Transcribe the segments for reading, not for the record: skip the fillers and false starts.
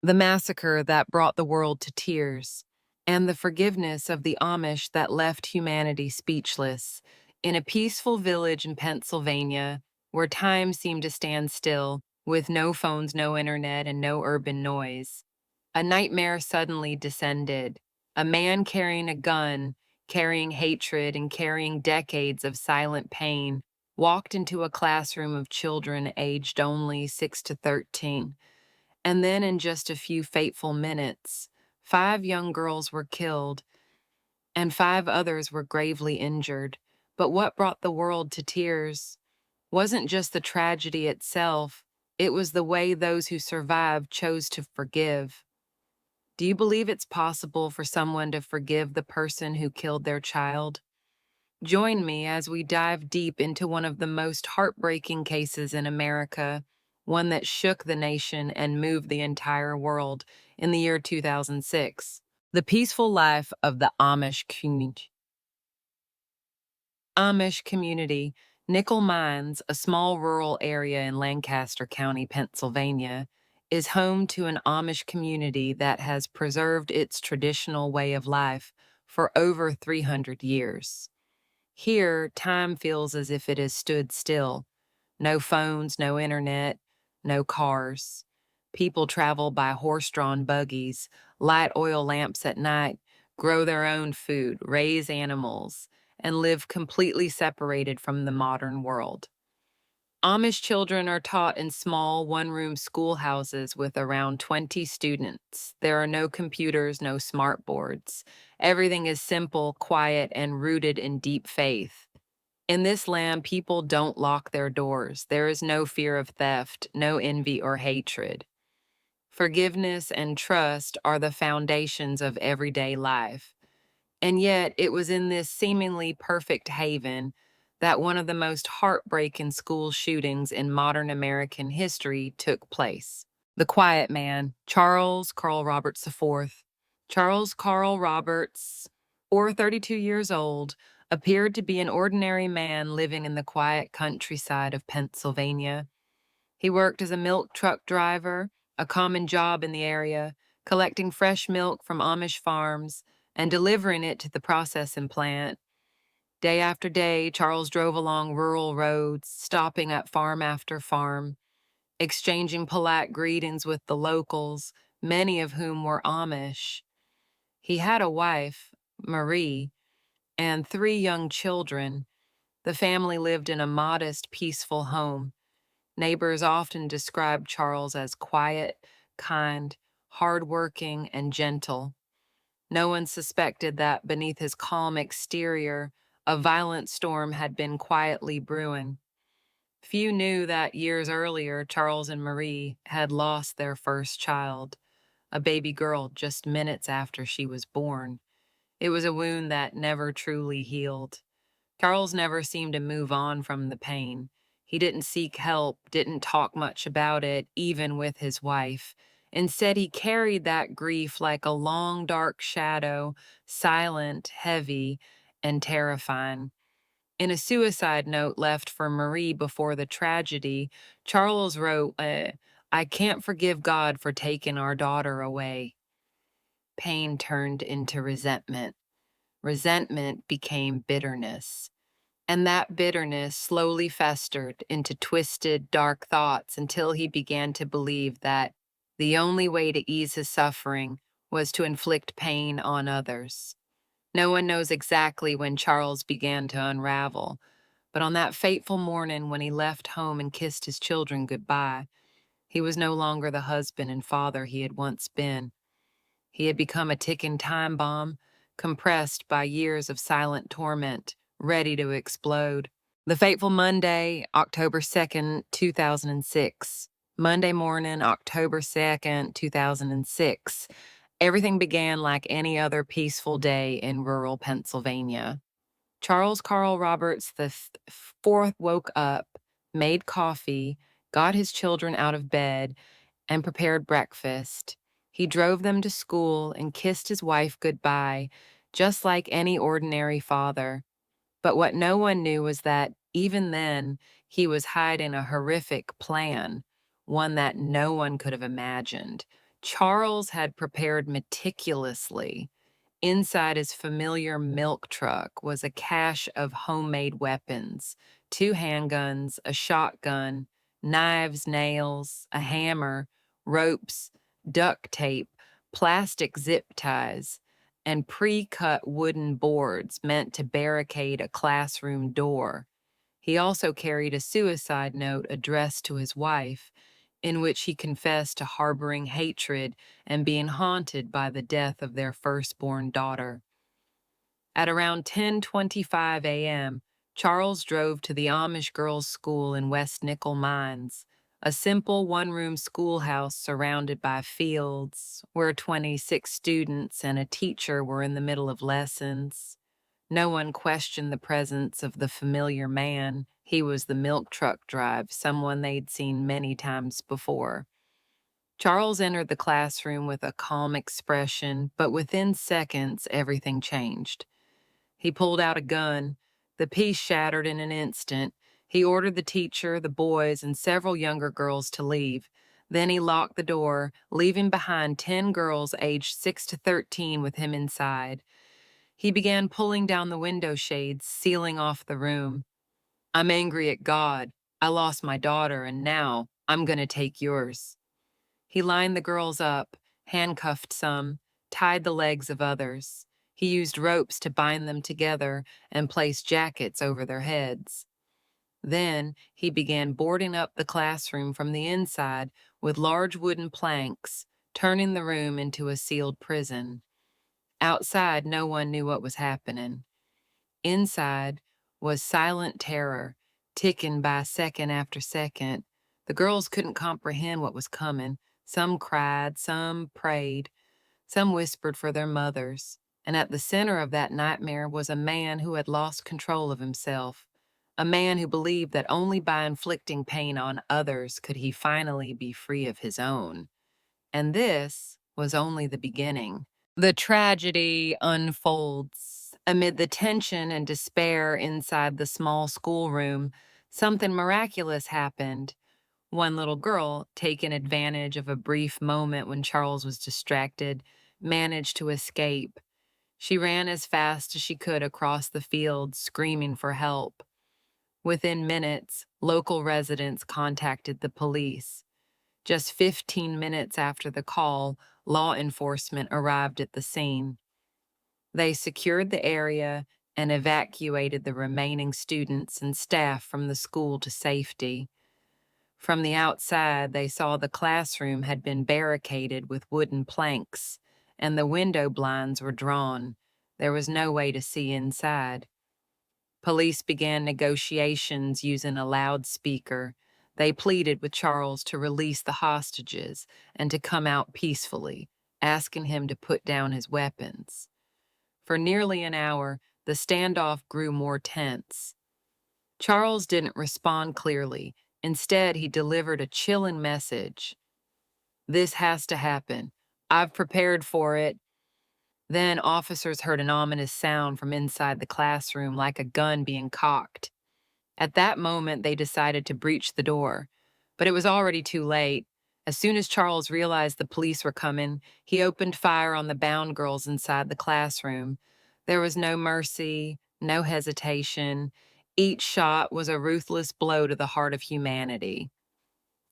the massacre that brought the world to tears, and the forgiveness of the Amish that left humanity speechless. In a peaceful village in Pennsylvania, where time seemed to stand still, with no phones, no internet, and no urban noise, a nightmare suddenly descended. A man carrying a gun, carrying hatred, and carrying decades of silent pain, walked into a classroom of children aged only 6 to 13. And then, in just a few fateful minutes, 5 young girls were killed and 5 others were gravely injured. But what brought the world to tears wasn't just the tragedy itself, it was the way those who survived chose to forgive. Do you believe it's possible for someone to forgive the person who killed their child? Join me as we dive deep into one of the most heartbreaking cases in America, one that shook the nation and moved the entire world in the year 2006. The peaceful life of the Amish community. Amish community, Nickel Mines, a small rural area in Lancaster County, Pennsylvania, is home to an Amish community that has preserved its traditional way of life for over 300 years. Here, time feels as if it has stood still. No phones, no internet, no cars. People travel by horse-drawn buggies, light oil lamps at night, grow their own food, raise animals, and live completely separated from the modern world. Amish children are taught in small one-room schoolhouses with around 20 students. There are no computers, no smart boards. Everything is simple, quiet, and rooted in deep faith. In this land, people don't lock their doors. There is no fear of theft, no envy or hatred. Forgiveness and trust are the foundations of everyday life. And yet, it was in this seemingly perfect haven that one of the most heartbreaking school shootings in modern American history took place. The Quiet Man, Charles Carl Roberts IV. Charles Carl Roberts, or 32 years old, appeared to be an ordinary man living in the quiet countryside of Pennsylvania. He worked as a milk truck driver, a common job in the area, collecting fresh milk from Amish farms and delivering it to the processing plant. Day after day, Charles drove along rural roads, stopping at farm after farm, exchanging polite greetings with the locals, many of whom were Amish. He had a wife, Marie, and 3 young children. The family lived in a modest, peaceful home. Neighbors often described Charles as quiet, kind, hardworking, and gentle. No one suspected that beneath his calm exterior, a violent storm had been quietly brewing. Few knew that years earlier, Charles and Marie had lost their first child, a baby girl, just minutes after she was born. It was a wound that never truly healed. Charles never seemed to move on from the pain. He didn't seek help, didn't talk much about it, even with his wife. Instead, he carried that grief like a long, dark shadow, silent, heavy, and terrifying. In a suicide note left for Marie before the tragedy, Charles wrote, I can't forgive God for taking our daughter away. Pain turned into resentment. Resentment became bitterness. And that bitterness slowly festered into twisted, dark thoughts until he began to believe that the only way to ease his suffering was to inflict pain on others. No one knows exactly when Charles began to unravel, but on that fateful morning when he left home and kissed his children goodbye, he was no longer the husband and father he had once been. He had become a ticking time bomb, compressed by years of silent torment, ready to explode. The fateful Monday, October 2nd, 2006. Monday morning, October 2nd, 2006. Everything began like any other peaceful day in rural Pennsylvania. Charles Carl Roberts the fourth woke up, made coffee, got his children out of bed, and prepared breakfast. He drove them to school and kissed his wife goodbye, just like any ordinary father. But what no one knew was that, even then, he was hiding a horrific plan, one that no one could have imagined. Charles had prepared meticulously. Inside his familiar milk truck was a cache of homemade weapons: two handguns, a shotgun, knives, nails, a hammer, ropes, duct tape, plastic zip ties, and pre cut wooden boards meant to barricade a classroom door. He also carried a suicide note addressed to his wife, in which he confessed to harboring hatred and being haunted by the death of their firstborn daughter. At around 10:25 a.m., Charles drove to the Amish girls' school in West Nickel Mines, a simple one-room schoolhouse surrounded by fields, where 26 students and a teacher were in the middle of lessons. No one questioned the presence of the familiar man. He was the milk truck driver, someone they'd seen many times before. Charles entered the classroom with a calm expression, but within seconds, everything changed. He pulled out a gun. The piece shattered in an instant. He ordered the teacher, the boys, and several younger girls to leave. Then he locked the door, leaving behind 10 girls aged 6 to 13 with him inside. He began pulling down the window shades, sealing off the room. "I'm angry at God. I lost my daughter, and now I'm going to take yours." He lined the girls up, handcuffed some, tied the legs of others. He used ropes to bind them together and placed jackets over their heads. Then he began boarding up the classroom from the inside with large wooden planks, turning the room into a sealed prison. Outside, no one knew what was happening. Inside was silent terror, ticking by second after second. The girls couldn't comprehend what was coming. Some cried, some prayed, some whispered for their mothers. And at the center of that nightmare was a man who had lost control of himself, a man who believed that only by inflicting pain on others could he finally be free of his own. And this was only the beginning. The tragedy unfolds. Amid the tension and despair inside the small schoolroom, something miraculous happened. One little girl, taking advantage of a brief moment when Charles was distracted, managed to escape. She ran as fast as she could across the field, screaming for help. Within minutes, local residents contacted the police. Just 15 minutes after the call, law enforcement arrived at the scene. They secured the area and evacuated the remaining students and staff from the school to safety. From the outside, they saw the classroom had been barricaded with wooden planks, and the window blinds were drawn. There was no way to see inside. Police began negotiations using a loudspeaker. They pleaded with Charles to release the hostages and to come out peacefully, asking him to put down his weapons. For nearly an hour, the standoff grew more tense. Charles didn't respond clearly. Instead, he delivered a chilling message. "This has to happen. I've prepared for it." Then officers heard an ominous sound from inside the classroom, like a gun being cocked. At that moment, they decided to breach the door. But it was already too late. As soon as Charles realized the police were coming, he opened fire on the bound girls inside the classroom. There was no mercy, no hesitation. Each shot was a ruthless blow to the heart of humanity.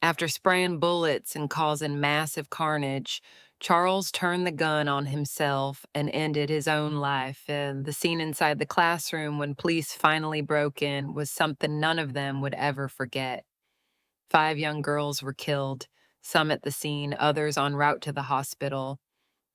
After spraying bullets and causing massive carnage, Charles turned the gun on himself and ended his own life. And the scene inside the classroom when police finally broke in was something none of them would ever forget. 5 young girls were killed, some at the scene, others en route to the hospital.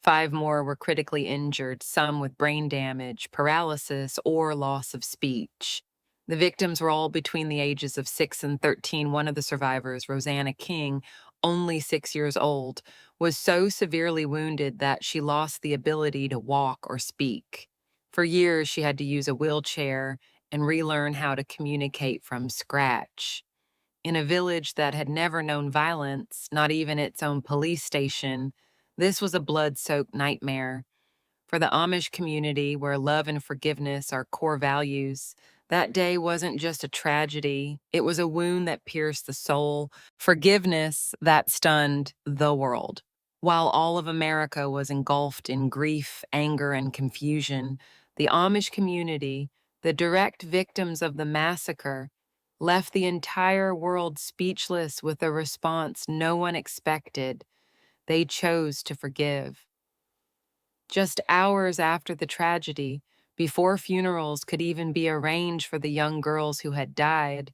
5 more were critically injured, some with brain damage, paralysis, or loss of speech. The victims were all between the ages of 6 and 13. One of the survivors, Rosanna King, only 6 years old, was so severely wounded that she lost the ability to walk or speak. For years, she had to use a wheelchair and relearn how to communicate from scratch. In a village that had never known violence, not even its own police station, this was a blood-soaked nightmare. For the Amish community, where love and forgiveness are core values, that day wasn't just a tragedy, it was a wound that pierced the soul, forgiveness that stunned the world. While all of America was engulfed in grief, anger, and confusion, the Amish community, the direct victims of the massacre, left the entire world speechless with a response no one expected. They chose to forgive. Just hours after the tragedy, before funerals could even be arranged for the young girls who had died,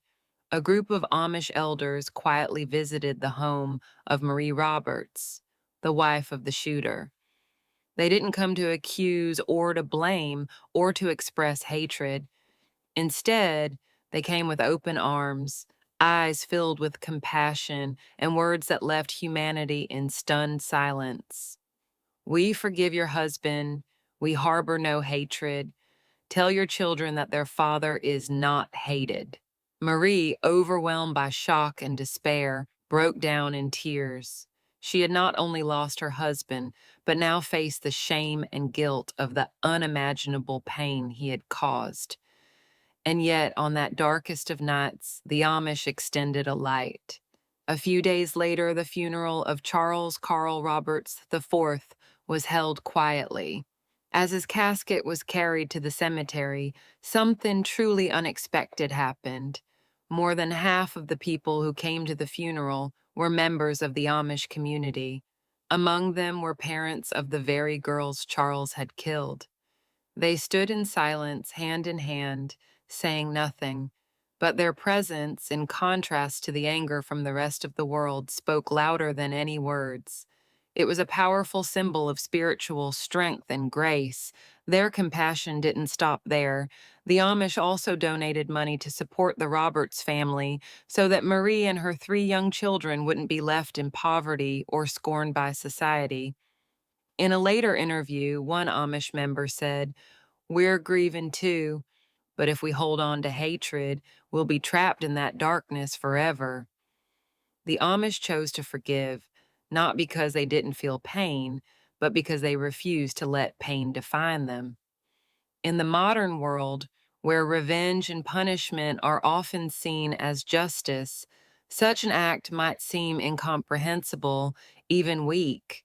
a group of Amish elders quietly visited the home of Marie Roberts, the wife of the shooter. They didn't come to accuse or to blame or to express hatred. Instead, they came with open arms, eyes filled with compassion, and words that left humanity in stunned silence. "We forgive your husband. We harbor no hatred. Tell your children that their father is not hated." Marie, overwhelmed by shock and despair, broke down in tears. She had not only lost her husband, but now faced the shame and guilt of the unimaginable pain he had caused. And yet, on that darkest of nights, the Amish extended a light. A few days later, the funeral of Charles Carl Roberts IV was held quietly. As his casket was carried to the cemetery, something truly unexpected happened. More than half of the people who came to the funeral were members of the Amish community. Among them were parents of the very girls Charles had killed. They stood in silence, hand in hand, saying nothing, but their presence, in contrast to the anger from the rest of the world, spoke louder than any words. It was a powerful symbol of spiritual strength and grace. Their compassion didn't stop there. The Amish also donated money to support the Roberts family so that Marie and her 3 young children wouldn't be left in poverty or scorned by society. In a later interview, one Amish member said, "We're grieving too, but if we hold on to hatred, we'll be trapped in that darkness forever." The Amish chose to forgive, not because they didn't feel pain, but because they refused to let pain define them. In the modern world, where revenge and punishment are often seen as justice, such an act might seem incomprehensible, even weak.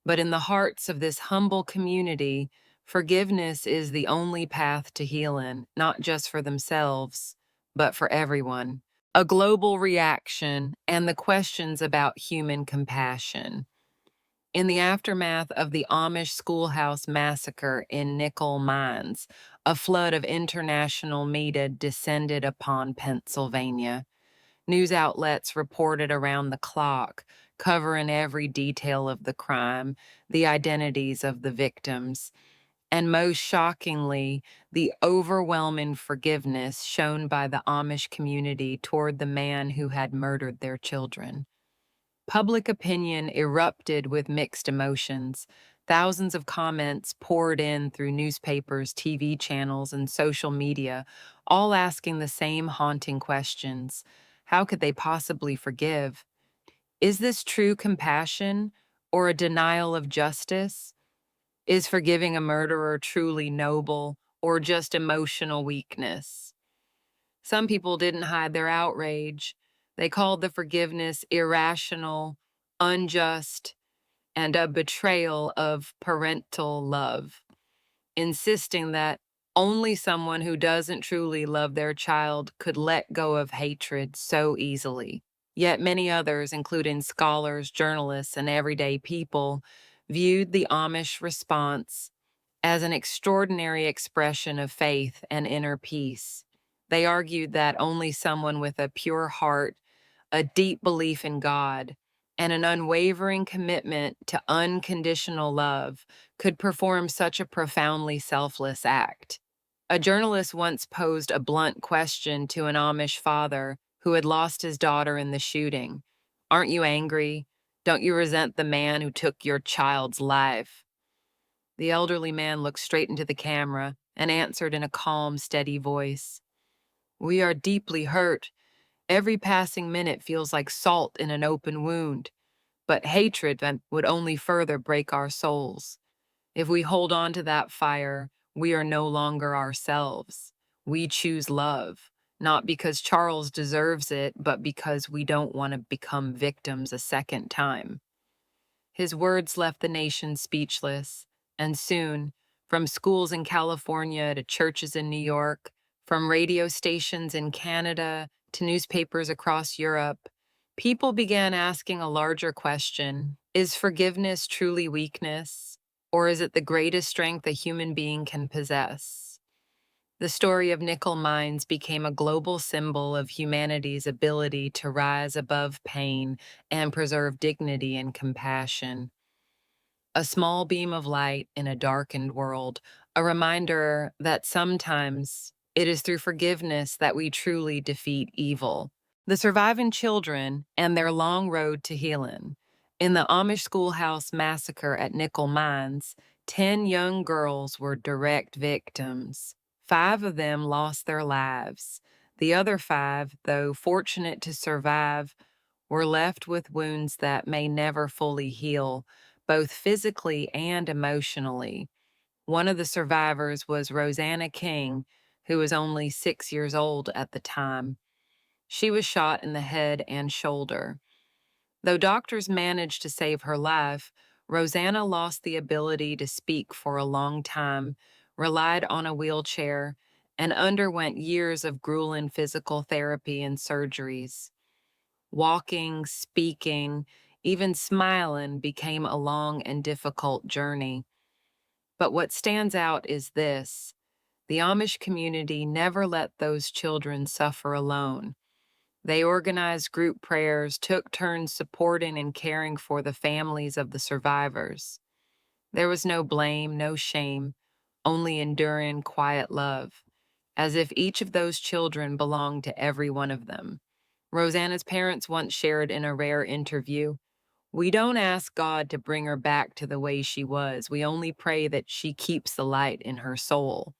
But in the hearts of this humble community, forgiveness is the only path to healing, not just for themselves, but for everyone. A global reaction and the questions about human compassion. In the aftermath of the Amish schoolhouse massacre in Nickel Mines, a flood of international media descended upon Pennsylvania. News outlets reported around the clock, covering every detail of the crime, the identities of the victims, and most shockingly, the overwhelming forgiveness shown by the Amish community toward the man who had murdered their children. Public opinion erupted with mixed emotions. Thousands of comments poured in through newspapers, TV channels, and social media, all asking the same haunting questions. How could they possibly forgive? Is this true compassion or a denial of justice? Is forgiving a murderer truly noble or just emotional weakness? Some people didn't hide their outrage. They called the forgiveness irrational, unjust, and a betrayal of parental love, insisting that only someone who doesn't truly love their child could let go of hatred so easily. Yet many others, including scholars, journalists, and everyday people, viewed the Amish response as an extraordinary expression of faith and inner peace. They argued that only someone with a pure heart, a deep belief in God, and an unwavering commitment to unconditional love could perform such a profoundly selfless act. A journalist once posed a blunt question to an Amish father who had lost his daughter in the shooting. "Aren't you angry? Don't you resent the man who took your child's life?" The elderly man looked straight into the camera and answered in a calm, steady voice, "We are deeply hurt. Every passing minute feels like salt in an open wound, but hatred then would only further break our souls. If we hold on to that fire, we are no longer ourselves. We choose love, not because Charles deserves it, but because we don't want to become victims a second time." His words left the nation speechless, and soon, from schools in California to churches in New York, from radio stations in Canada to newspapers across Europe, people began asking a larger question: is forgiveness truly weakness, or is it the greatest strength a human being can possess? The story of nickel mines became a global symbol of humanity's ability to rise above pain and preserve dignity and compassion. A small beam of light in a darkened world, a reminder that sometimes it is through forgiveness that we truly defeat evil. The surviving children and their long road to healing. In the Amish Schoolhouse Massacre at Nickel Mines, 10 young girls were direct victims. 5 of them lost their lives. The other 5, though fortunate to survive, were left with wounds that may never fully heal, both physically and emotionally. One of the survivors was Rosanna King, who was only 6 years old at the time. She was shot in the head and shoulder. Though doctors managed to save her life, Rosanna lost the ability to speak for a long time, relied on a wheelchair, and underwent years of grueling physical therapy and surgeries. Walking, speaking, even smiling became a long and difficult journey. But what stands out is this: the Amish community never let those children suffer alone. They organized group prayers, took turns supporting and caring for the families of the survivors. There was no blame, no shame, only enduring, quiet love, as if each of those children belonged to every one of them. Rosanna's parents once shared in a rare interview, "We don't ask God to bring her back to the way she was. We only pray that she keeps the light in her soul."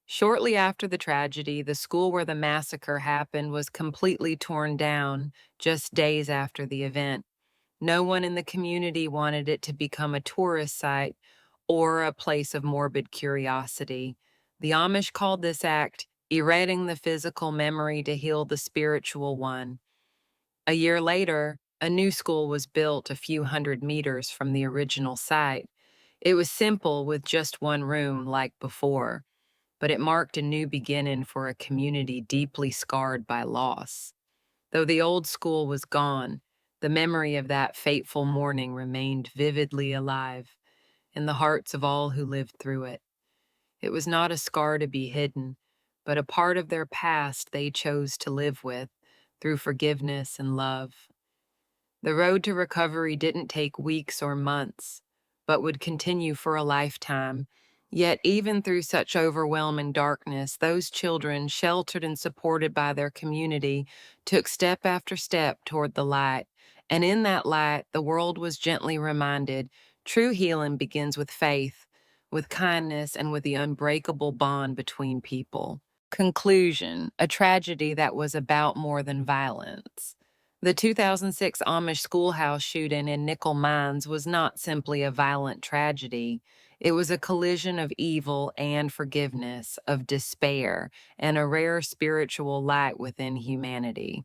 Shortly after the tragedy, the school where the massacre happened was completely torn down just days after the event. No one in the community wanted it to become a tourist site or a place of morbid curiosity. The Amish called this act erecting the physical memory to heal the spiritual one. A year later, a new school was built a few hundred meters from the original site. It was simple with just one room like before, but it marked a new beginning for a community deeply scarred by loss. Though the old school was gone, the memory of that fateful morning remained vividly alive in the hearts of all who lived through it. It was not a scar to be hidden, but a part of their past they chose to live with through forgiveness and love. The road to recovery didn't take weeks or months, but would continue for a lifetime. Yet, even through such overwhelming darkness, those children, sheltered and supported by their community, took step after step toward the light. And in that light, the world was gently reminded true healing begins with faith, with kindness, and with the unbreakable bond between people. Conclusion: a tragedy that was about more than violence. The 2006 Amish schoolhouse shooting in Nickel Mines was not simply a violent tragedy. It was a collision of evil and forgiveness, of despair, and a rare spiritual light within humanity.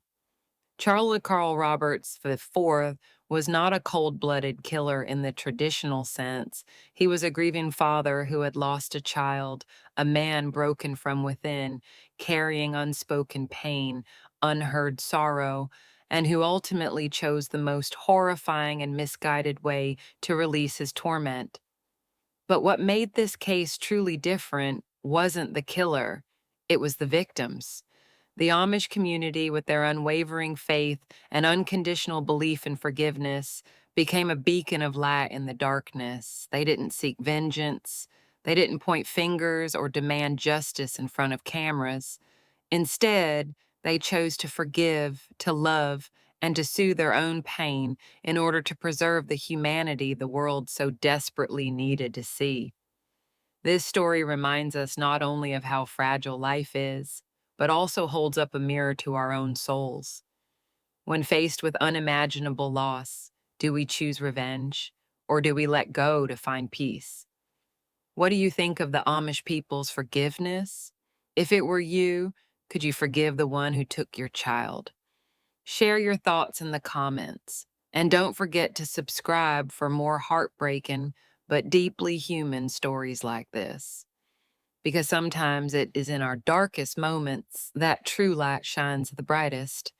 Charlie Carl Roberts IV was not a cold-blooded killer in the traditional sense. He was a grieving father who had lost a child, a man broken from within, carrying unspoken pain, unheard sorrow, and who ultimately chose the most horrifying and misguided way to release his torment. But what made this case truly different wasn't the killer, it was the victims. The Amish community, with their unwavering faith and unconditional belief in forgiveness, became a beacon of light in the darkness. They didn't seek vengeance. They didn't point fingers or demand justice in front of cameras. Instead, they chose to forgive, to love, and to soothe their own pain in order to preserve the humanity the world so desperately needed to see. This story reminds us not only of how fragile life is, but also holds up a mirror to our own souls. When faced with unimaginable loss, do we choose revenge, or do we let go to find peace? What do you think of the Amish people's forgiveness? If it were you, could you forgive the one who took your child? Share your thoughts in the comments. And don't forget to subscribe for more heartbreaking but deeply human stories like this. Because sometimes it is in our darkest moments that true light shines the brightest.